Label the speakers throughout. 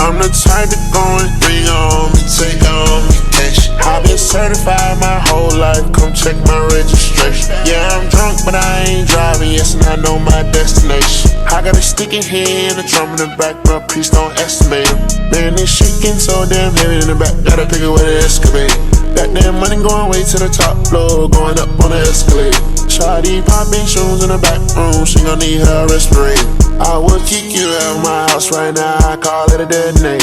Speaker 1: I'm the type to go and bring on me, take on me cash. I've been certified my whole life, come check my registration. Yeah, I'm drunk, but I ain't driving, yes, and I know my destination. I got a sticky head and a drum in the back, but please don't estimate them. Man, this shit getting so damn heavy in the back, gotta pick it with an excavator. Got that money going way to the top floor, going up on the escalator. Shawty popping shoes in the back room, she gon' need her respirator. I would kick you out of my house right now, I call it a detonate.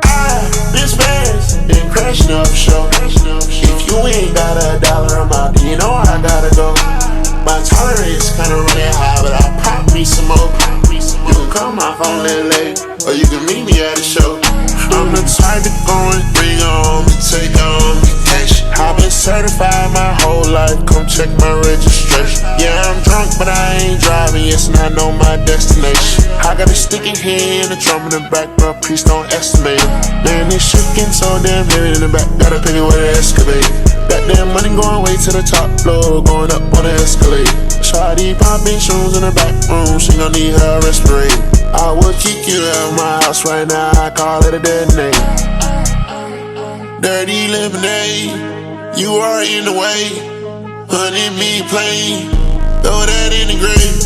Speaker 1: I been smashed, been crashing up the show. If you ain't got $1 amount, then you know I gotta go. My tolerance kinda running high, but I'll pop me some more. You can call my phone a little late, or you can meet me at the show. I'm the type to go and bring on me, take on me cash. I've been certified my whole life, come check my registration. Yeah, I'm drunk, but I ain't driving, yes, and I know my destination. I got a sticky head and a drum in the back, but please don't estimate it. Man, this shit getting so damn heavy in the back, gotta pick it with an excavator. Got that money going way to the top floor, going up on the escalator. Shawty popping shoes in the back room, she gon' need her respirator. I would kick you out of my house right now, I call it a detonate. Dirty lemonade, you are in the way. Honey, me plain, throw that in the grave.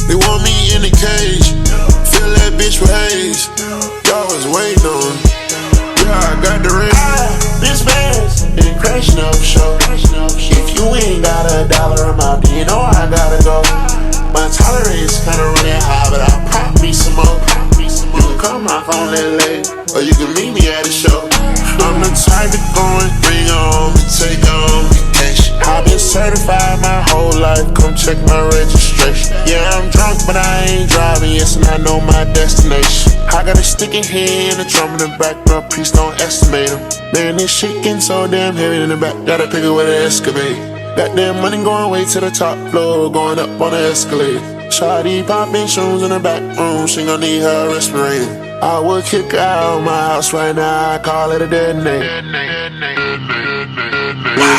Speaker 1: They want me in the cage, fill that bitch with haze. Y'all was waiting on, yeah, I got the ring. Been smashed, been crashing up the show. If you ain't got $1 amount, then you know I gotta go. My tolerance kinda running high, but I'll pop me some more. You can call my phone a little late, or you can meet me at the show. I'm the type to go and bring on me, take on me cash. I've been certified my whole life, come check my registration. Yeah, I'm drunk, but I ain't driving, yes, and I know my destination. I got a sticky head and a drum in the back, but please don't estimate them. Man, this shit getting so damn heavy in the back, gotta pick it with an excavator. Got that money going way to the top floor, going up on the escalator. Shawty popping shoes in the back room, she gon' need her respirator. I would kick her out of my house right now, I call it a detonate. Man,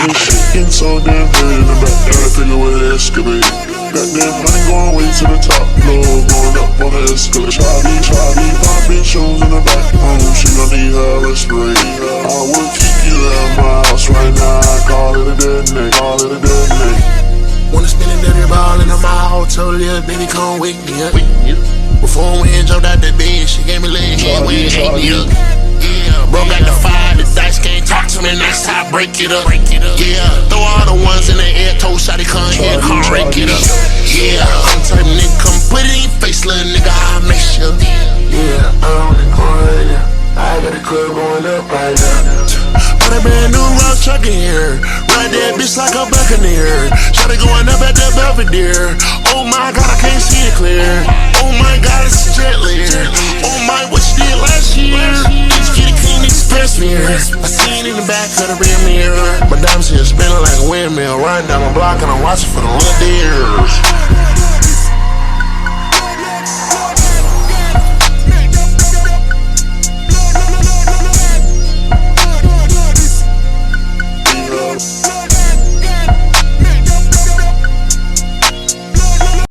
Speaker 1: this shit getting so damn heavy in the back, gotta pick it with an excavator. Got that money going way to the top floor, going up on the escalator. Shawty popping shoes in the back room, she gon' need her respirator. I would kick you out of my house right now, I call it a detonate, call it a detonate. Wanna spend a dirty ball in my house, Toliver, baby, come wake me up. Before we jumped out the bed, she gave me a little head when you ate me up. Yeah, broke out the fire, the dice can't talk to me, that's how I break it up. Yeah, throw all the ones in the air, toe shot it, come here, come break it up. Yeah, I'm type nigga, come put it in your face, little nigga, I'll make sure. Yeah, I'm on the corner, I got the club going up right now. Got a brand new rock truck in here, ride that bitch like a buccaneer. Shawty going up at the Belvedere. Oh my God, I can't see it clear. Oh my God, it's a jet layer. Oh my, what you did last year? Just get it clean, express mirror. I seen in the back of the rear mirror. My diamonds here spinning like a windmill, riding down my block and I'm watching for the little deers.